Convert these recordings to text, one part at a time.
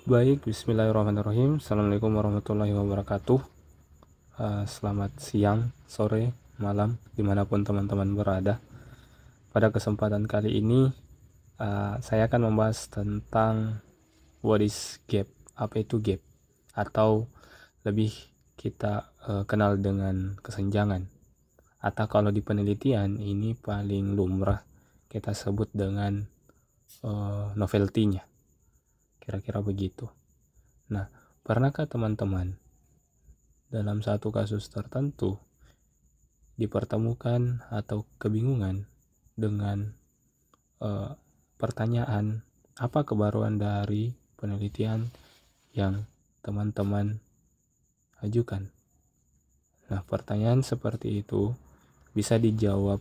Baik, bismillahirrahmanirrahim. Assalamualaikum warahmatullahi wabarakatuh. Selamat siang, sore, malam, dimanapun teman-teman berada. Pada kesempatan kali ini, saya akan membahas tentang what is gap, apa itu gap, atau lebih kita kenal dengan kesenjangan. Atau kalau di penelitian, ini paling lumrah kita sebut dengan novelty-nya. Kira-kira begitu. Nah, pernahkah teman-teman dalam satu kasus tertentu dipertemukan atau kebingungan dengan pertanyaan apa kebaruan dari penelitian yang teman-teman ajukan? Nah, pertanyaan seperti itu bisa dijawab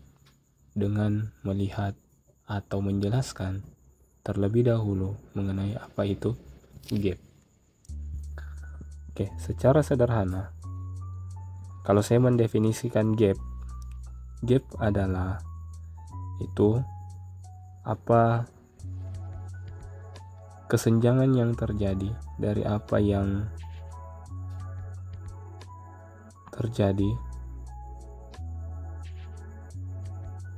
dengan melihat atau menjelaskan terlebih dahulu mengenai apa itu gap. Oke, secara sederhana, kalau saya mendefinisikan gap adalah itu apa kesenjangan yang terjadi dari apa yang terjadi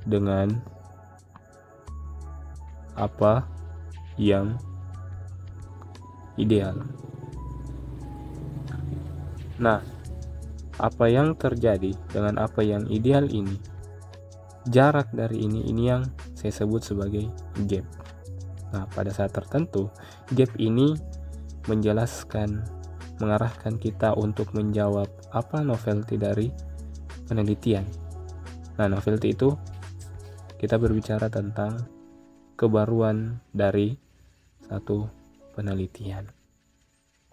dengan apa yang ideal. Nah, apa yang terjadi dengan apa yang ideal ini, jarak dari ini yang saya sebut sebagai gap. Nah, pada saat tertentu, gap ini mengarahkan kita untuk menjawab apa novelty dari penelitian. Nah, novelty itu kita berbicara tentang kebaruan dari satu penelitian.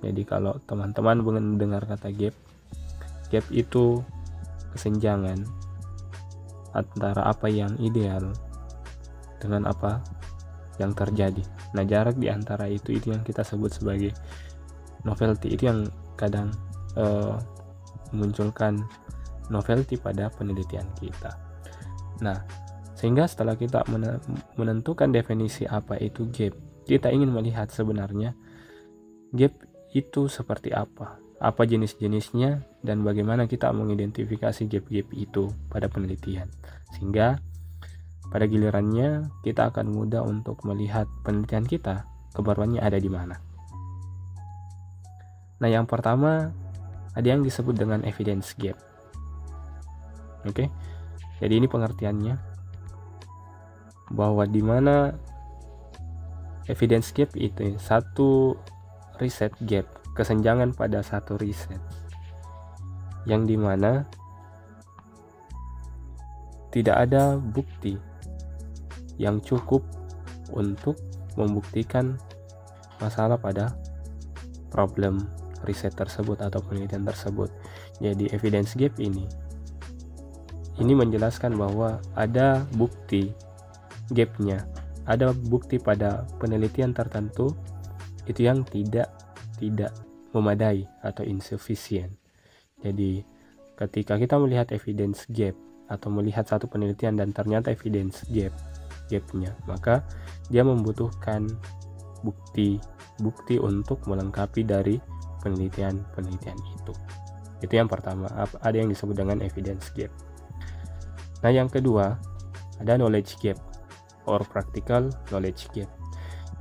Jadi kalau teman-teman mendengar kata gap itu kesenjangan antara apa yang ideal dengan apa yang terjadi. Nah, jarak di antara itu yang kita sebut sebagai novelty. Itu yang kadang memunculkan novelty pada penelitian kita. Nah, sehingga setelah kita menentukan definisi apa itu gap, kita ingin melihat sebenarnya gap itu seperti apa jenis-jenisnya, dan bagaimana kita mengidentifikasi gap-gap itu pada penelitian. Sehingga pada gilirannya kita akan mudah untuk melihat penelitian kita kebaruannya ada di mana. Nah, yang pertama ada yang disebut dengan evidence gap. Oke. Jadi ini pengertiannya, bahwa di mana evidence gap itu satu riset gap, kesenjangan pada satu riset, yang dimana tidak ada bukti yang cukup untuk membuktikan masalah pada problem riset tersebut atau penelitian tersebut. Jadi evidence gap ini menjelaskan bahwa ada bukti gapnya, ada bukti pada penelitian tertentu itu yang tidak memadai atau insufficient. Jadi ketika kita melihat evidence gap atau melihat satu penelitian dan ternyata evidence gapnya, maka dia membutuhkan bukti untuk melengkapi dari penelitian itu. Itu yang pertama, ada yang disebut dengan evidence gap. Nah, yang kedua ada knowledge gap or practical knowledge gap.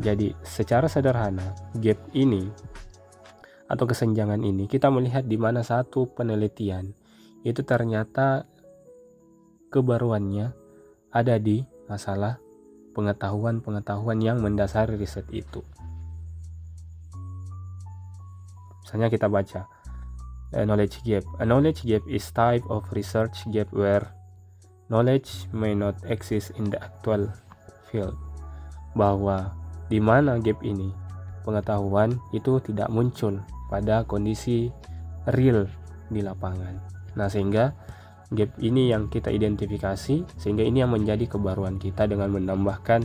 Jadi secara sederhana, gap ini atau kesenjangan ini kita melihat di mana satu penelitian itu ternyata kebaruannya ada di masalah pengetahuan yang mendasari riset itu. Misalnya kita baca knowledge gap. A knowledge gap is type of research gap where knowledge may not exist in the actual field. Bahwa di mana gap ini, pengetahuan itu tidak muncul pada kondisi real di lapangan. Nah, sehingga gap ini yang kita identifikasi, sehingga ini yang menjadi kebaruan kita dengan menambahkan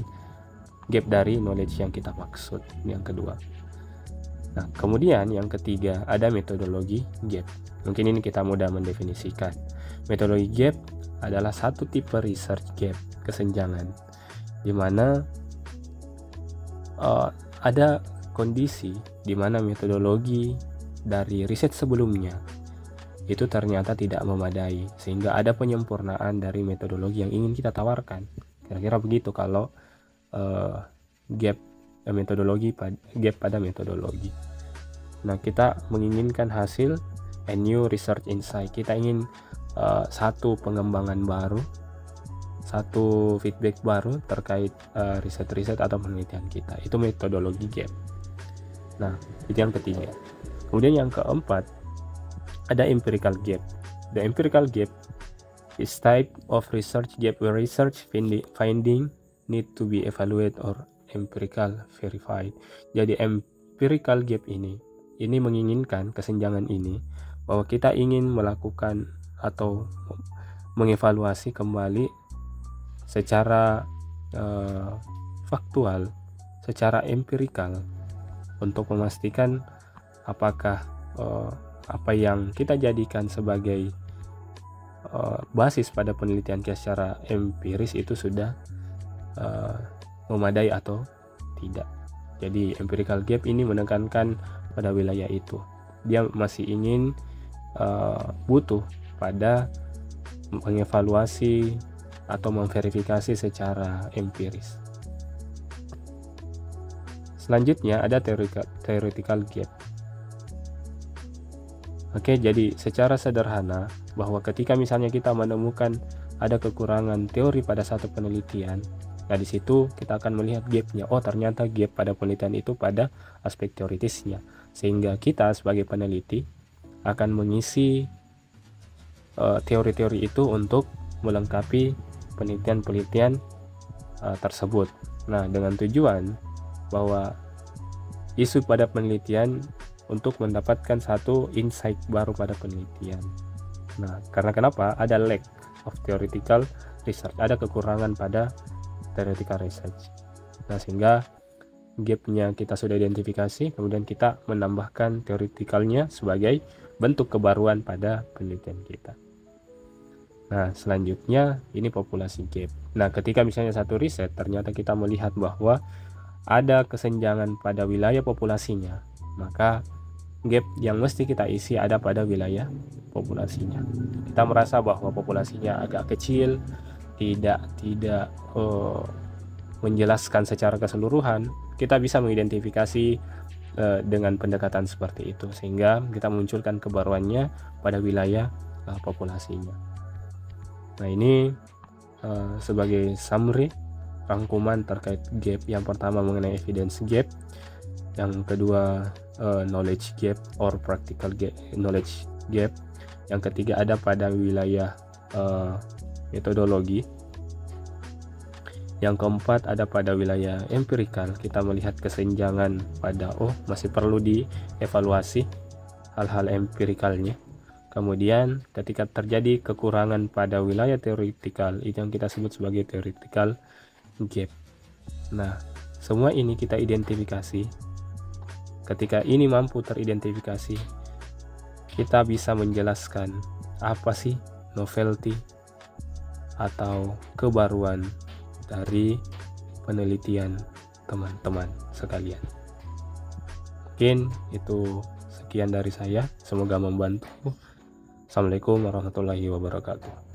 gap dari knowledge yang kita maksud. Yang kedua. Nah, kemudian yang ketiga ada metodologi gap. Mungkin ini kita mudah mendefinisikan. Metodologi gap adalah satu tipe research gap, kesenjangan, di mana ada kondisi di mana metodologi dari riset sebelumnya itu ternyata tidak memadai, sehingga ada penyempurnaan dari metodologi yang ingin kita tawarkan. Kira-kira begitu kalau gap pada metodologi. Nah, kita menginginkan hasil a new research insight. Kita ingin satu pengembangan baru, satu feedback baru terkait riset-riset atau penelitian kita. Itu metodologi gap. Nah, itu yang ketiga. Kemudian yang keempat, ada empirical gap. The empirical gap is type of research gap where research finding need to be evaluated or empirical verified. Jadi empirical gap ini menginginkan kesenjangan ini, bahwa kita ingin melakukan atau mengevaluasi kembali secara faktual, secara empirikal, untuk memastikan apakah apa yang kita jadikan sebagai basis pada penelitian kita secara empiris itu sudah memadai atau tidak. Jadi empirical gap ini menekankan pada wilayah itu. Dia masih ingin butuh pada mengevaluasi atau memverifikasi secara empiris. Selanjutnya ada theoretical gap. Oke, jadi secara sederhana bahwa ketika misalnya kita menemukan ada kekurangan teori pada satu penelitian, nah di situ kita akan melihat gapnya. Oh, ternyata gap pada penelitian itu pada aspek teoritisnya, sehingga kita sebagai peneliti akan mengisi teori-teori itu untuk melengkapi penelitian-penelitian tersebut. Nah, dengan tujuan bahwa isu pada penelitian untuk mendapatkan satu insight baru pada penelitian. Nah, karena kenapa? Ada lack of theoretical research, ada kekurangan pada theoretical research. Nah, sehingga gapnya kita sudah identifikasi, kemudian kita menambahkan theoreticalnya sebagai bentuk kebaruan pada penelitian kita. Nah, selanjutnya ini populasi gap. Nah, ketika misalnya satu riset ternyata kita melihat bahwa ada kesenjangan pada wilayah populasinya, maka gap yang mesti kita isi ada pada wilayah populasinya. Kita merasa bahwa populasinya agak kecil, tidak menjelaskan secara keseluruhan, kita bisa mengidentifikasi dengan pendekatan seperti itu, sehingga kita munculkan kebaruannya pada wilayah populasinya. Nah, ini sebagai summary, rangkuman terkait gap. Yang pertama mengenai evidence gap, yang kedua knowledge gap or practical gap, knowledge gap, yang ketiga ada pada wilayah metodologi, yang keempat ada pada wilayah empirikal, kita melihat kesenjangan pada masih perlu dievaluasi hal-hal empirikalnya. Kemudian ketika terjadi kekurangan pada wilayah teoretikal, itu yang kita sebut sebagai theoretical gap. Nah, semua ini kita identifikasi. Ketika ini mampu teridentifikasi, kita bisa menjelaskan apa sih novelty atau kebaruan dari penelitian teman-teman sekalian. Mungkin itu sekian dari saya, semoga membantu. Assalamualaikum warahmatullahi wabarakatuh.